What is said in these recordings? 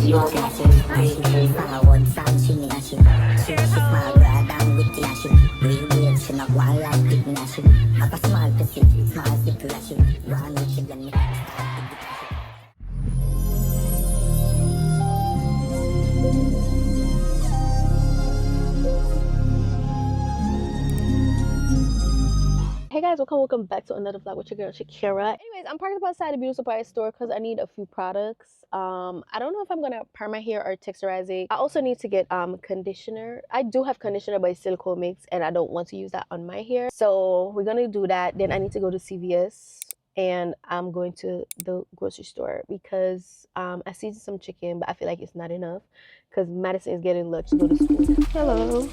Hey guys, welcome back to another vlog with your girl Shakera. Anyways, I'm parked up outside the beauty supply store because I need a few products. I don't know if I'm gonna perm my hair or texturize it. I also need to get conditioner. I do have conditioner, but it's silicone mix and I don't want to use that on my hair, so we're gonna do that. Then I need to go to CVS and I'm going to the grocery store because I seasoned some chicken, but I feel like it's not enough because Madison is getting lunch to go to school. Hello.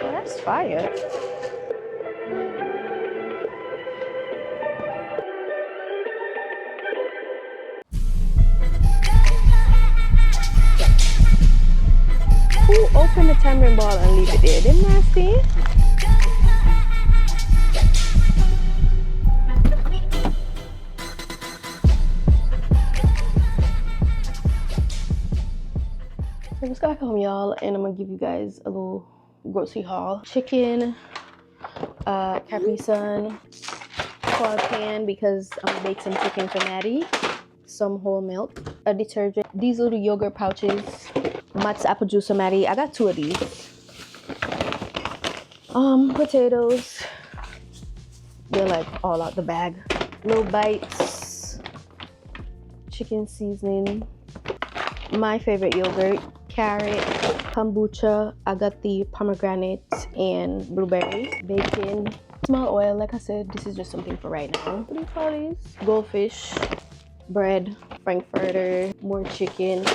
Oh, that's fire. Who opened the tamarind ball and leave it there? Didn't I see? I just got home, y'all, and I'm gonna give you guys a little grocery haul. Chicken, Capri Sun, quad pan because I'm gonna bake some chicken for Maddie, some whole milk, a detergent, these little yogurt pouches, Matt's apple juice for Maddie. I got 2 of these. Potatoes, they're like all out the bag. Little bites, chicken seasoning, my favorite yogurt, carrot, kombucha. I got the pomegranate and blueberry, bacon, small oil. Like I said, this is just something for right now. What do you call these? Goldfish, bread, frankfurter, more chicken,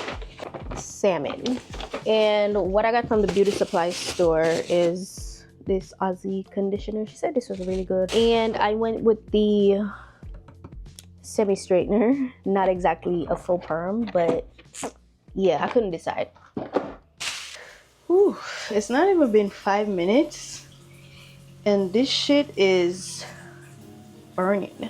salmon. And what I got from the beauty supply store is this Aussie conditioner. She said this was really good, and I went with the semi straightener, not exactly a full perm, but yeah, I couldn't decide. Whew, it's not even been 5 minutes and this shit is burning.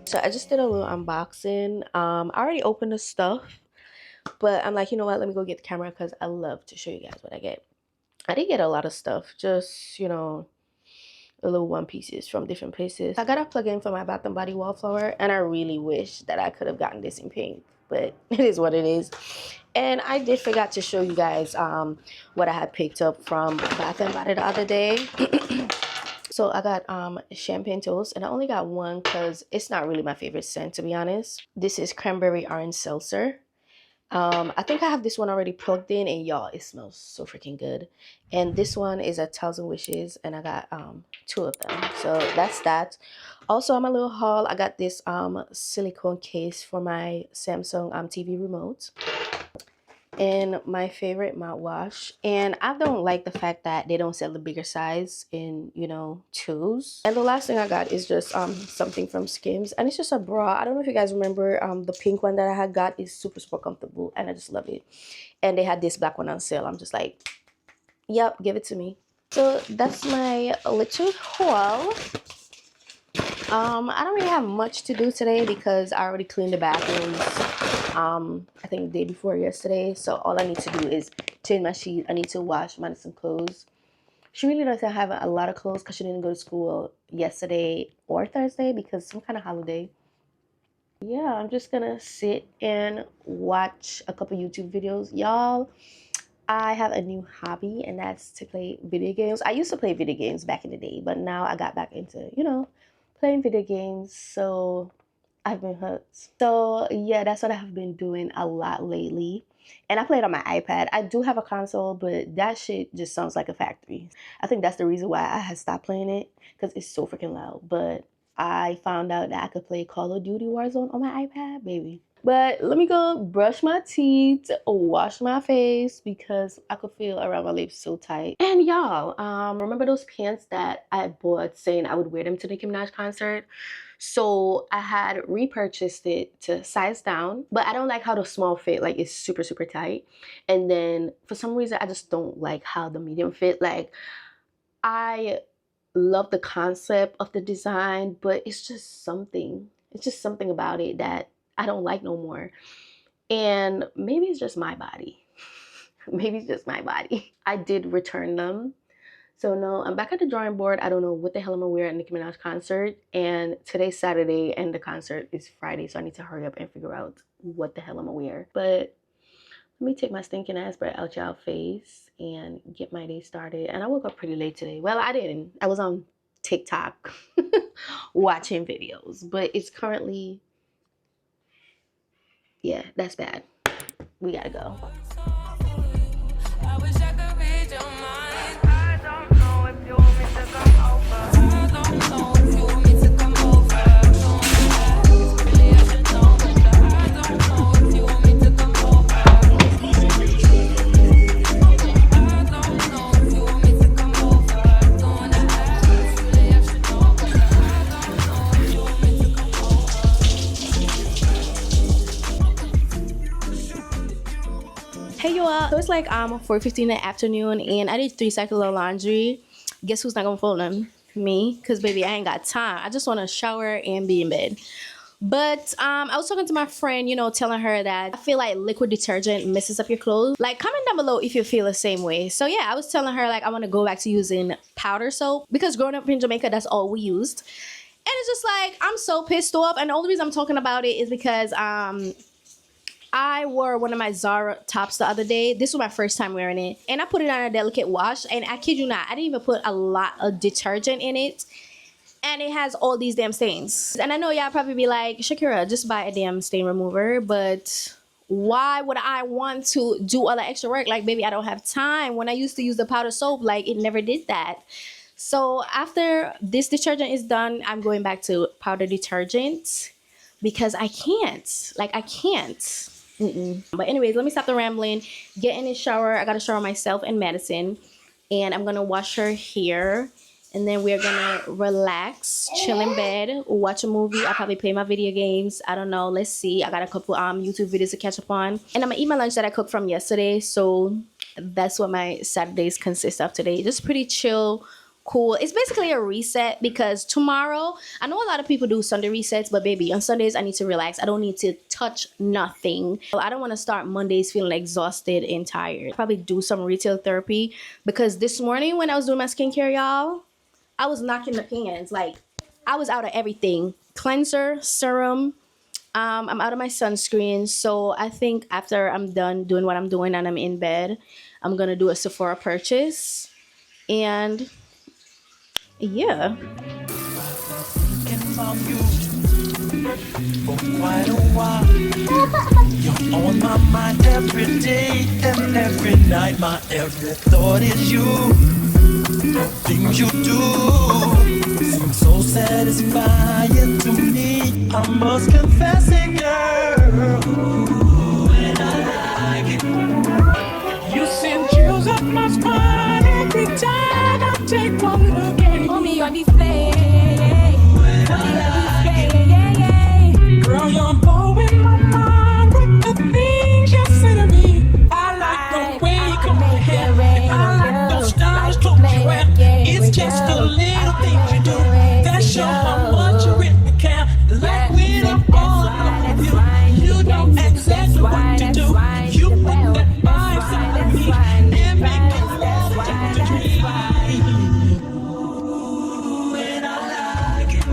So I just did a little unboxing. I already opened the stuff, but I'm like, you know what, let me go get the camera because I love to show you guys what I get. I did get a lot of stuff, just, you know, the little one pieces from different places. I got a plug-in for my Bath and Body wallflower, and I really wish that I could have gotten this in pink, but it is what it is. And I did forget to show you guys what I had picked up from Bath and Body the other day. So I got champagne toast, and I only got one because it's not really my favorite scent, to be honest. This is cranberry orange seltzer. I think I have this one already plugged in, and y'all, it smells so freaking good. And this one is a 1,000 Wishes, and I got 2 of them, so that's that. Also, on my little haul, I got this silicone case for my Samsung TV remote, and my favorite mouthwash. And I don't like the fact that they don't sell the bigger size in, you know, 2s. And the last thing I got is just something from Skims, and it's just a bra. I don't know if you guys remember the pink one that I had got is super comfortable, and I just love it. And they had this black one on sale. I'm just like, yep, give it to me. So that's my little haul. I don't really have much to do today because I already cleaned the bathrooms I think the day before yesterday. So all I need to do is change my sheet. I need to wash Madison clothes. She really doesn't have a lot of clothes because she didn't go to school yesterday or Thursday because some kind of holiday. Yeah, I'm just gonna sit and watch a couple YouTube videos. Y'all, I have a new hobby, and that's to play video games. I used to play video games back in the day, but now I got back into, you know, playing video games, so I've been hooked. So yeah, that's what I have been doing a lot lately. And I play it on my iPad. I do have a console, but that shit just sounds like a factory. I think that's the reason why I had stopped playing it, because it's so freaking loud. But I found out that I could play Call of Duty Warzone on my iPad, baby. But let me go brush my teeth, wash my face, because I could feel around my lips so tight. And y'all, remember those pants that I bought saying I would wear them to the Nicki Minaj concert? So I had repurchased it to size down, but I don't like how the small fit, like it's super tight. And then for some reason I just don't like how the medium fit. Like, I love the concept of the design, but it's just something about it that I don't like no more. And maybe it's just my body. Maybe it's just my body. I did return them. So no, I'm back at the drawing board. I don't know what the hell I'm gonna wear at Nicki Minaj concert. And today's Saturday and the concert is Friday. So I need to hurry up and figure out what the hell I'm gonna wear. But let me take my stinking ass breath out y'all face and get my day started. And I woke up pretty late today. Well, I didn't. I was on TikTok watching videos. But it's currently, yeah, that's bad. We gotta go. Hey y'all, so it's like 4:15 in the afternoon and I did 3 cycles of laundry. Guess who's not gonna fold them? Me, because baby, I ain't got time. I just want to shower and be in bed. But I was talking to my friend, you know, telling her that I feel like liquid detergent messes up your clothes. Like, comment down below if you feel the same way. So yeah, I was telling her like I want to go back to using powder soap, because growing up in Jamaica, that's all we used. And it's just like, I'm so pissed off. And the only reason I'm talking about it is because I wore one of my Zara tops the other day. This was my first time wearing it. And I put it on a delicate wash. And I kid you not, I didn't even put a lot of detergent in it. And it has all these damn stains. And I know y'all probably be like, Shakera, just buy a damn stain remover. But why would I want to do all the extra work? Like, baby, I don't have time. When I used to use the powder soap, like, it never did that. So after this detergent is done, I'm going back to powder detergent. Because I can't. Like, I can't. But anyways, let me stop the rambling, get in the shower. I gotta shower myself and Madison, and I'm gonna wash her hair, and then we're gonna relax, chill in bed, watch a movie. I'll probably play my video games. I don't know, let's see. I got a couple YouTube videos to catch up on, and I'm gonna eat my lunch that I cooked from yesterday. So that's what my Saturdays consist of today. Just pretty chill, cool. It's basically a reset, because tomorrow, I know a lot of people do Sunday resets, but baby, on Sundays I need to relax. I don't need to touch nothing. I don't want to start Mondays feeling exhausted and tired. Probably do some retail therapy, because this morning when I was doing my skincare, y'all, I was knocking the pans. Like, I was out of everything. Cleanser, serum, I'm out of my sunscreen. So I think after I'm done doing what I'm doing and I'm in bed, I'm gonna do a Sephora purchase. And yeah. For quite a while, you're on my mind every day and every night. My every thought is you. The things you do seem so satisfying to me. I must confess it, girl. When I like it, you send chills up my spine every time I take one look at you. Hold me on display. Girl, you're blowing my mind with the things you say to me. I like the way you come here. I like those styles close you at. It's just the little things you do that show how much you really care. Like when I'm all alone with you, you know exactly what to do. You put that vibe on me and make it love to dream. When I like it.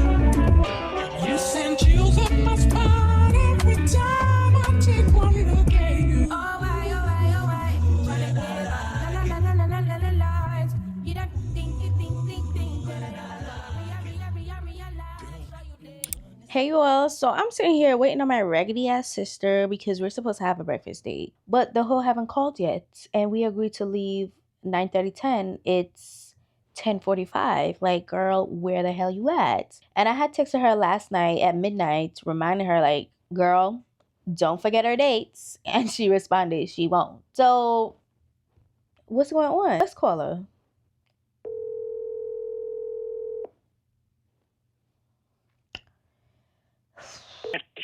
Hey you all, so I'm sitting here waiting on my raggedy ass sister because we're supposed to have a breakfast date. But the hoe haven't called yet and we agreed to leave 9:30, 10. It's 10:45. Like, girl, where the hell you at? And I had texted her last night at midnight, reminding her like, girl, don't forget our dates. And she responded she won't. So what's going on? Let's call her.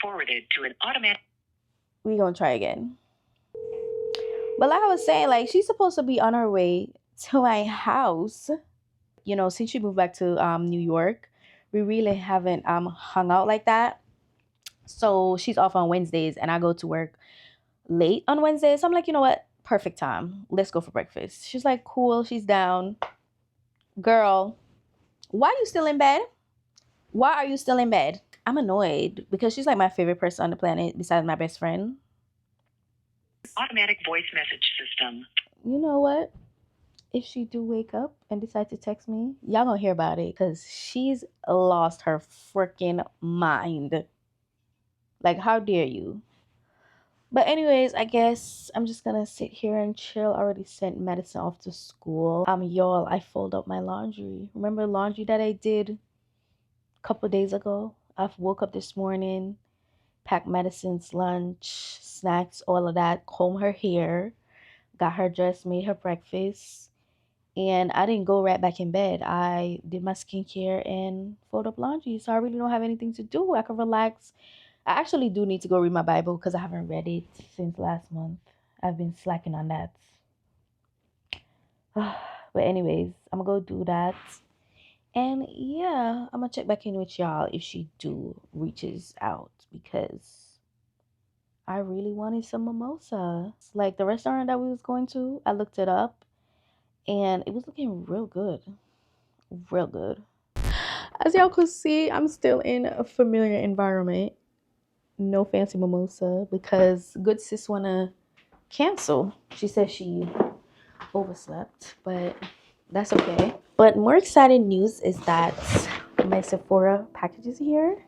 Forwarded to an automatic. We gonna try again. But like I was saying, like, she's supposed to be on her way to my house. You know, since she moved back to New York, we really haven't hung out like that. So she's off on Wednesdays and I go to work late on Wednesdays. So I'm like, you know what? Perfect time. Let's go for breakfast. She's like, cool, she's down. Girl, why are you still in bed? Why are you still in bed? I'm annoyed because she's like my favorite person on the planet besides my best friend. Automatic voice message system. You know what? If she do wake up and decide to text me, y'all gonna hear about it because she's lost her freaking mind. Like, how dare you? But anyways, I guess I'm just gonna sit here and chill. I already sent Madison off to school. Y'all, I fold up my laundry. Remember laundry that I did a couple days ago? I woke up this morning, packed Madison's lunch, snacks, all of that, comb her hair, got her dressed, made her breakfast. And I didn't go right back in bed. I did my skincare and fold up laundry. So I really don't have anything to do. I can relax. I actually do need to go read my Bible because I haven't read it since last month. I've been slacking on that. But anyways, I'm going to go do that. And yeah, I'm going to check back in with y'all if she do reaches out because I really wanted some mimosa. Like the restaurant that we was going to, I looked it up and it was looking real good. Real good. As y'all could see, I'm still in a familiar environment. No fancy mimosa because good sis wanna cancel. She says she overslept, but that's okay. But more exciting news is that my Sephora package is here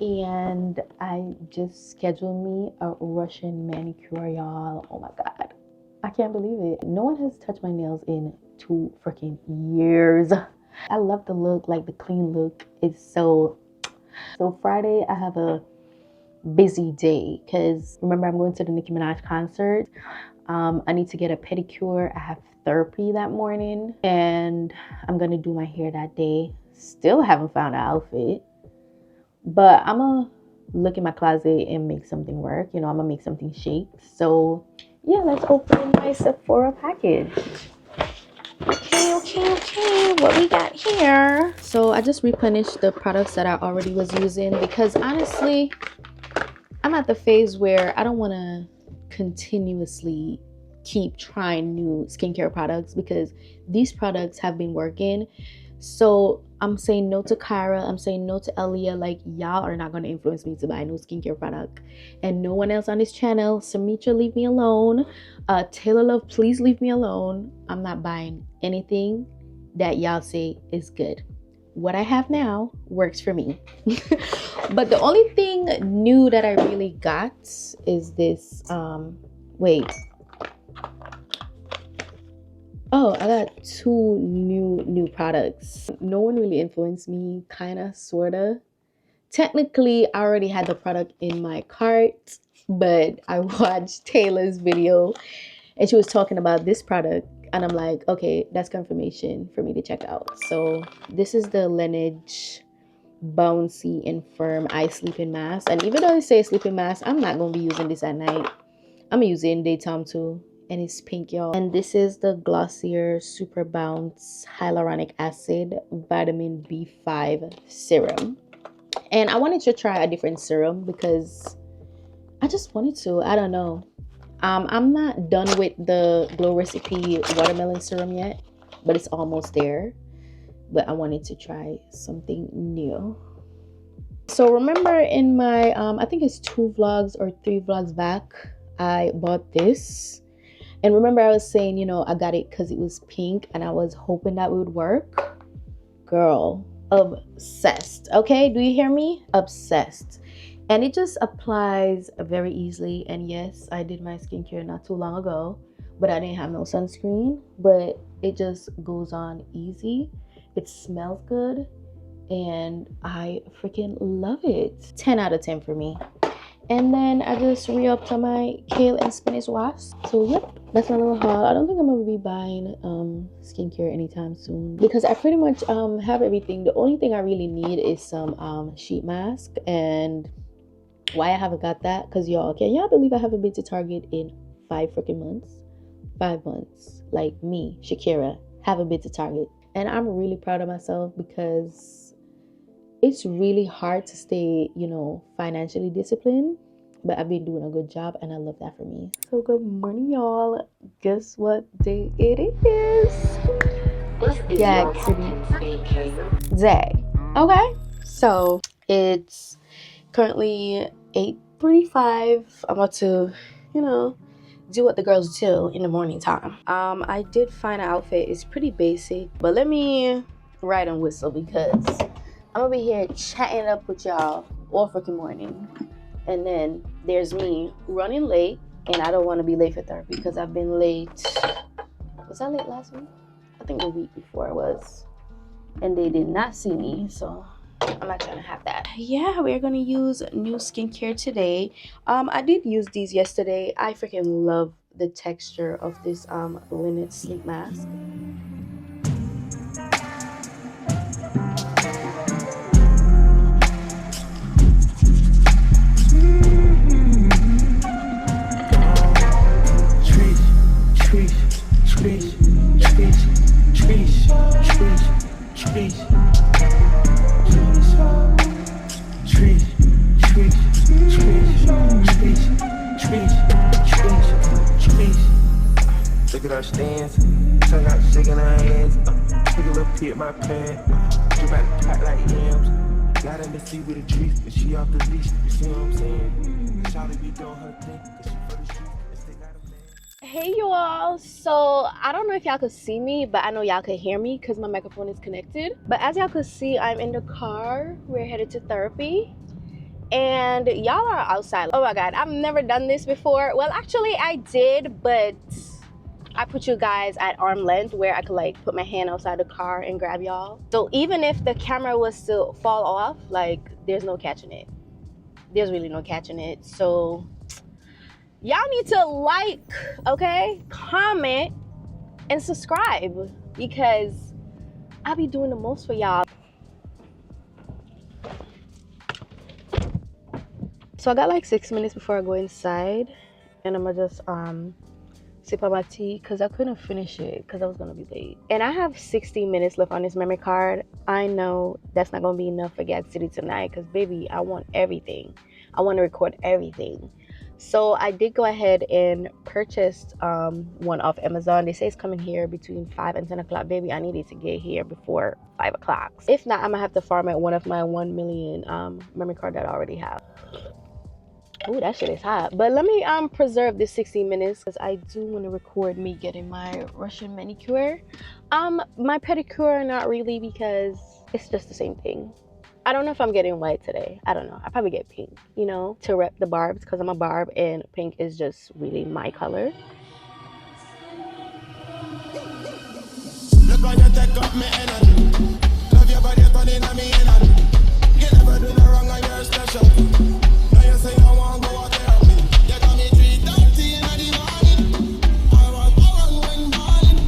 and I just scheduled me a Russian manicure, y'all. Oh my god, I can't believe it. No one has touched my nails in 2 freaking years. I love the look, like the clean look is so Friday I have a busy day because remember I'm going to the Nicki Minaj concert. I need to get a pedicure. I have therapy that morning and I'm gonna do my hair that day. Still haven't found an outfit, but I'm gonna look in my closet and make something work. You know, I'm gonna make something shake. So yeah, let's open my Sephora package. Okay, what we got here? So I just replenished the products that I already was using because honestly I'm at the phase where I don't want to continuously keep trying new skincare products because these products have been working. So I'm saying no to Kyra. I'm saying no to Elia. Like, y'all are not going to influence me to buy no skincare product. And no one else on this channel. Samitra, leave me alone. Taylor Love, please leave me alone. I'm not buying anything that y'all say is good. What I have now works for me. But the only thing new that I really got is this wait. Oh, I got 2 new products. No one really influenced me, kinda, sorta. Technically, I already had the product in my cart, but I watched Taylor's video and she was talking about this product and I'm like, okay, that's confirmation for me to check out. So this is the Laneige Bouncy and Firm Eye Sleeping Mask. And even though it says sleeping mask, I'm not gonna be using this at night. I'm gonna use it in daytime too. And it's pink, y'all. And this is the Glossier Super Bounce Hyaluronic Acid Vitamin B5 Serum. And I wanted to try a different serum because I just wanted to. I don't know. I'm not done with the Glow Recipe Watermelon Serum yet, but it's almost there. But I wanted to try something new. So remember in my I think it's 2 vlogs or 3 vlogs back, I bought this. And remember I was saying, you know, I got it because it was pink and I was hoping that it would work. Girl, obsessed. Okay, do you hear me? Obsessed. And it just applies very easily. And yes, I did my skincare not too long ago, but I didn't have no sunscreen. But it just goes on easy. It smells good, and I freaking love it. 10 out of 10 for me. And then I just re-upped on my kale and spinach wash. So yep, that's my little haul. I don't think I'm gonna be buying skincare anytime soon because I pretty much have everything. The only thing I really need is some sheet mask. And why I haven't got that, because y'all, can y'all believe I haven't been to Target in 5 freaking months? 5 months. Like me, Shakera, haven't been to Target. And I'm really proud of myself because it's really hard to stay, you know, financially disciplined, but I've been doing a good job and I love that for me. So good morning, y'all. Guess what day it is? Dag City. Day. Okay. So it's currently 8:35. I'm about to, you know, do what the girls do in the morning time. I did find an outfit. It's pretty basic, but let me ride and whistle because I'm gonna be here chatting up with y'all all freaking morning. And then there's me running late, and I don't want to be late for therapy because I've been late. Was I late last week? I think the week before I was. And they did not see me, so I'm not trying to have that. Yeah, we're gonna use new skincare today. I did use these yesterday. I freaking love the texture of this linen sleep mask. Look at her stance, tongue out shaking her hands. Take a little pee at my pants. Drip out the pot like yams. Got in the sea with a treat, and she off the leash. You see what I'm saying? Shawty be doing her thing, 'cause she for the street and still got a man. Hey y'all, so I don't know if y'all could see me, but I know y'all could hear me because my microphone is connected. But as y'all could see, I'm in the car. We're headed to therapy. And y'all are outside. Oh my god, I've never done this before. Well, actually I did, but I put you guys at arm length where I could like put my hand outside the car and grab y'all. So even if the camera was to fall off, like there's no catching it. There's really no catching it. So y'all need to like, okay, comment, and subscribe because I'll be doing the most for y'all. So I got like 6 minutes before I go inside, and I'm gonna just sip on my tea because I couldn't finish it because I was gonna be late. And I have 60 minutes left on this memory card. I know that's not gonna be enough for Gag City tonight because baby, I want everything. I want to record everything. So I did go ahead and purchased one off Amazon. They say it's coming here between 5 and 10 o'clock. Baby, I needed to get here before 5 o'clock. If not, I'm gonna have to farm at one of my 1 million memory card that I already have. Oh, that shit is hot. But let me preserve this 60 minutes because I do want to record me getting my Russian manicure. My pedicure, not really, because it's just the same thing. I don't know if I'm getting white today. I don't know. I probably get pink, you know, to rep the barbs because I'm a barb and pink is just really my color. Look on your tech up me energy. Love your body turning on me energy. You never do no wrong and you're special. Now you say you want to go out therapy. You got me 3:30 in the morning. I want to run when balling.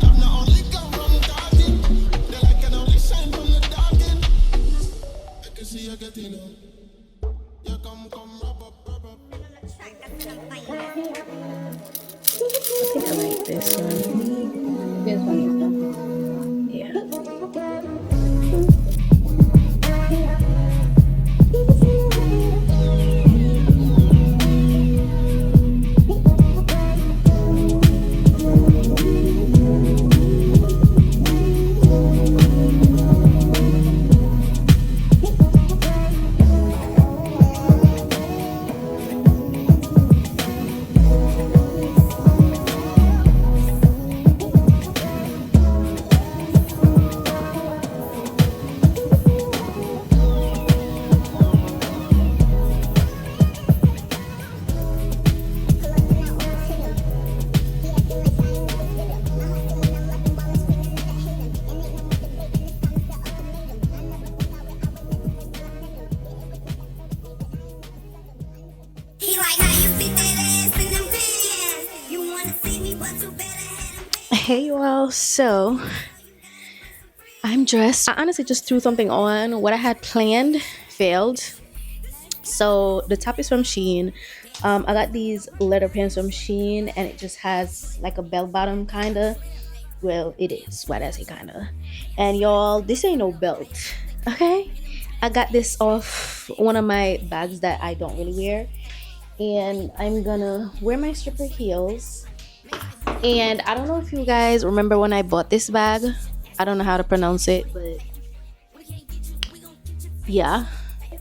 I'm not only come from talking. The light can only shine from the dark end. I can see you getting up. You come rub up. I think I like this one. This one is done. Yeah. Hey y'all, so I'm dressed. I honestly just threw something on. What I had planned failed. So the top is from Shein. I got these leather pants from Shein, and it just has like a bell bottom kinda. Well, it is. Why did I say kinda? And y'all, this ain't no belt, okay? I got this off one of my bags that I don't really wear, and I'm gonna wear my stripper heels. And I don't know if you guys remember when I bought this bag. I don't know how to pronounce it, but yeah.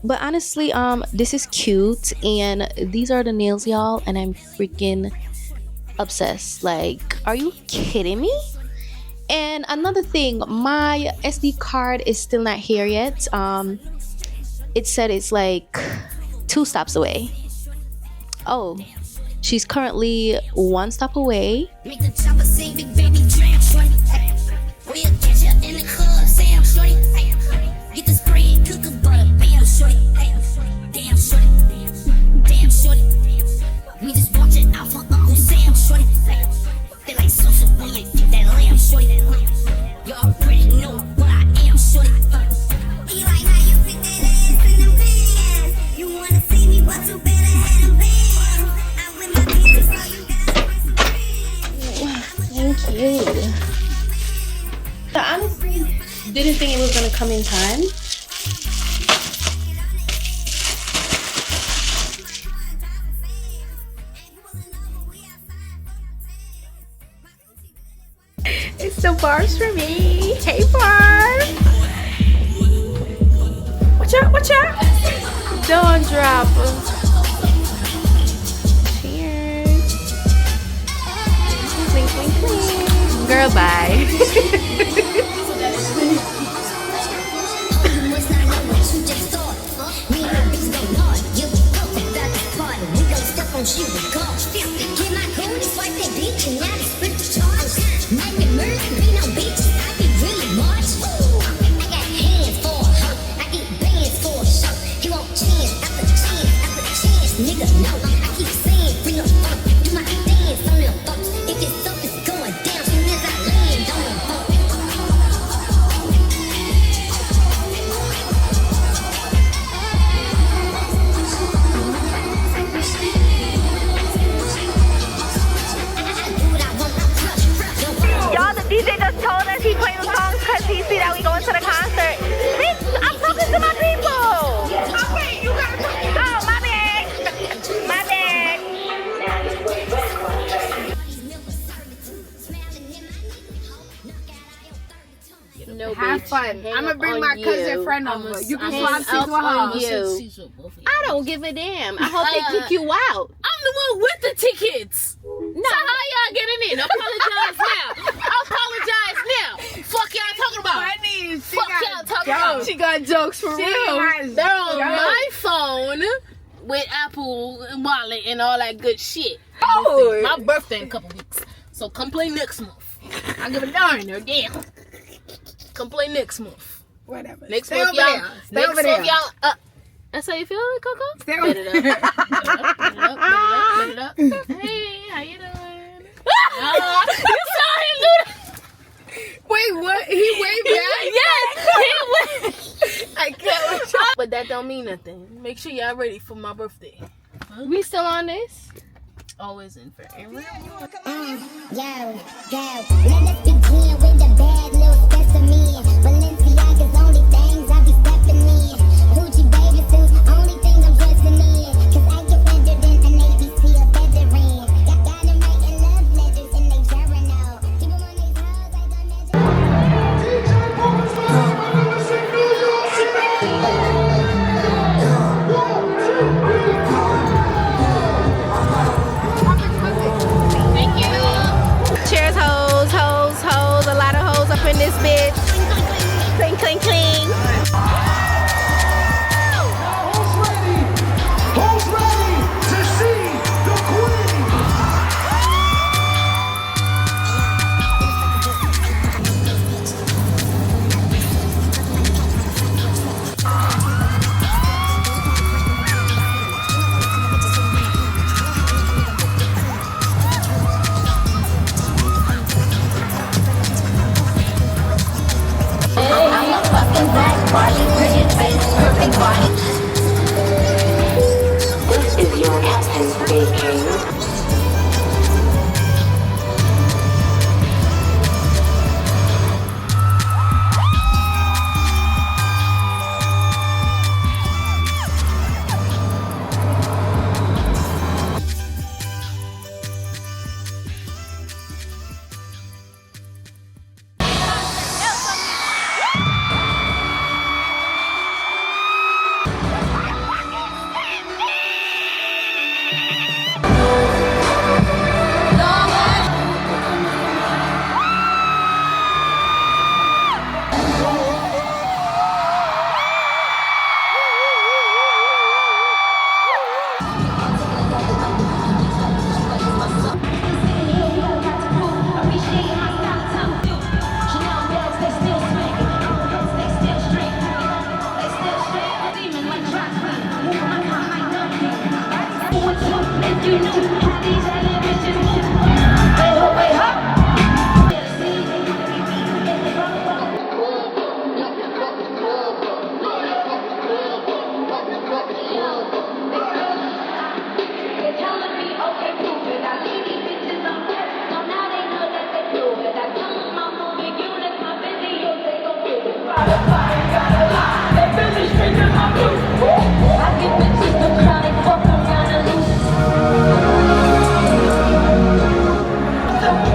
But honestly, this is cute, and these are the nails, y'all, and I'm freaking obsessed. Like, are you kidding me? And another thing, my SD card is still not here yet. It said it's like 2 stops away. Oh, she's currently 1 stop away. Make the chopper sing, big baby jam, shorty. We'll catch ya in the club, Sam, shorty. Get the spray and cook a butter, bam, shorty. Damn, shorty. Damn, shorty. We just watch it out for Uncle Sam, shorty. They like social, but like get that lamb, shorty. You already know what I am, shorty. You like how you fit that ass in them pants. You wanna see me, but you better have them bands. I'm with my bitches, so you gotta bring some friends. Thank you. I honestly didn't think it was gonna come in time. It's the barbz for me. Hey, Barb. Watch out, watch out. Don't drop. Cheers. Clink, clink, clink. Girl, bye. She was gone. Get my goonies, swipe that beach, and now they split the charge. Make me murder, be no bitches. I be really much. I got hands for a hoe. I get bands for a show. He won't chance after chance after chance. Nigga, no. I keep saying, bring a funk. Do my dance on them folks. If it's up, it's going down. Soon as I land on them folks. DJ just told us he playing the songs because he see that we going to the concert. Bitch, I'm talking to my people. Okay, you gotta talk. Oh, my bad. My bad. No, have fun. I'm gonna bring my cousin friend over. You can swap seats with her. I don't give a damn. I hope they kick you out. I'm the one with the tickets. No. So how y'all getting in? Apologize now. Apologize now. Fuck y'all talking about. Fuck y'all talking about. She got jokes for real. They're on my phone with Apple Wallet and all that good shit. Oh. My birthday in a couple weeks. So come play next month. I give a darn or damn. Come play next month. Whatever. Next Stay month, over y'all. there. Stay Next over month, there. y'all. That's how you feel, Coco? Stay over Bet it up. Bet it up. Hey, how you doing? You saw him do that? Wait, what? He waved back? Yes, he went. I can't. But that don't mean nothing. Make sure y'all ready for my birthday. We still on this? Always in forever. Yo, let us begin with the bad little specimen. Balenciaga's only things I be stepping in. Gucci baby suits, only thing I'm dressing in. Cause I get better than an ABC or veteran. Got them writing love letters in they journal. Keep them on these hoes like I mentioned. Cheers, hoes, hoes, hoes. A lot of hoes up in this bitch. In that body, pretty face, perfect body. This is your captain speaking.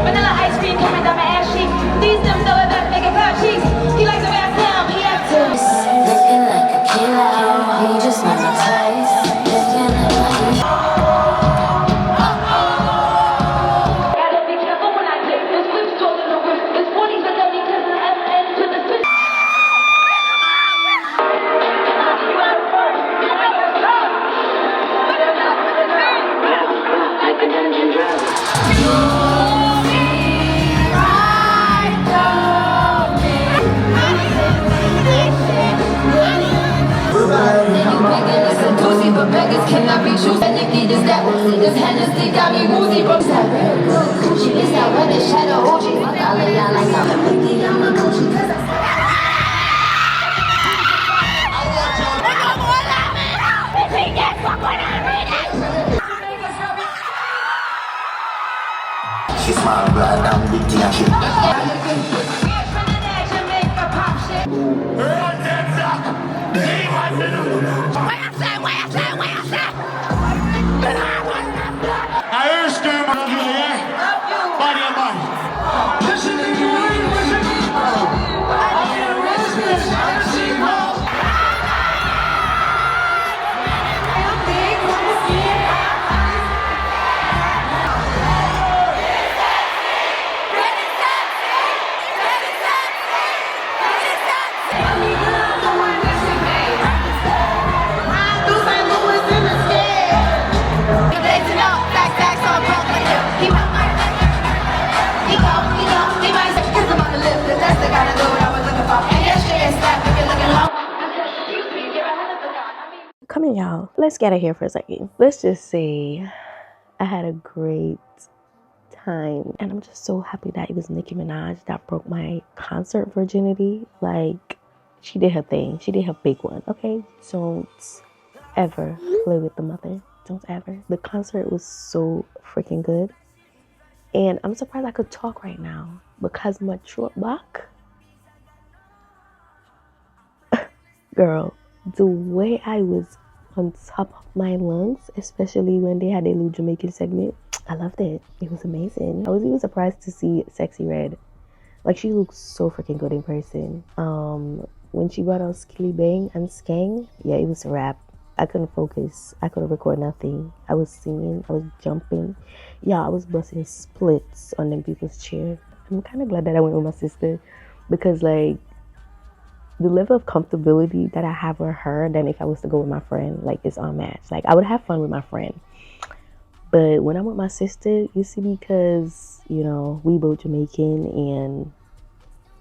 Vanilla ice cream coming down my ass cheeks. These them know that make it pop cheeks. He likes to ask him, he has to. Looking like a killer, he just wanna taste. Looking like Gotta be careful when I take this whip, stolen the whip. This 40's a W to the F and to the switch. like a dungeon drug. But beggars cannot be choosed. And Nicki, this that this Hennessy got me woozy, bro. That real good Gucci, it's that weather shadow OG. Fuck all of y'all like I'm a Nicki, I'm a Gucci, cause She smile blood and big thing and shit. I heard scream on you, yeah? Body and body. Listen to you, listen to you. I need a restless, I see more. Come in, y'all. Let's get it here for a second. Let's just say I had a great time, and I'm just so happy that it was Nicki Minaj that broke my concert virginity. Like, she did her thing. She did her big one. Okay, don't ever play with the mother. Don't ever. The concert was so freaking good, and I'm surprised I could talk right now because my throat back. Girl, the way I was on top of my lungs, especially when they had a little Jamaican segment, I loved it. It was amazing. I was even surprised to see Sexy Red. Like, she looks so freaking good in person. When she brought out Skilly Bang and Skang, yeah, it was a wrap. I couldn't focus. I couldn't record nothing. I was singing. I was jumping. Yeah, I was busting splits on them people's chair. I'm kind of glad that I went with my sister because, like, the level of comfortability that I have with her than if I was to go with my friend, like, it's unmatched. Like, I would have fun with my friend. But when I'm with my sister, you see, because, you know, we both Jamaican and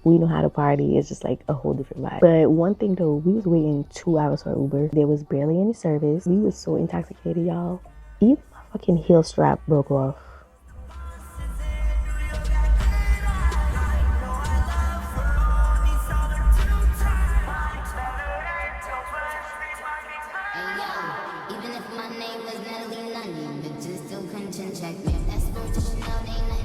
we know how to party, it's just like a whole different vibe. But one thing though, we was waiting 2 hours for Uber. There was barely any service. We was so intoxicated, y'all. Even my fucking heel strap broke off. Even if my name was Natalie Nunn, bitches still couldn't check me. That's spiritual, now they not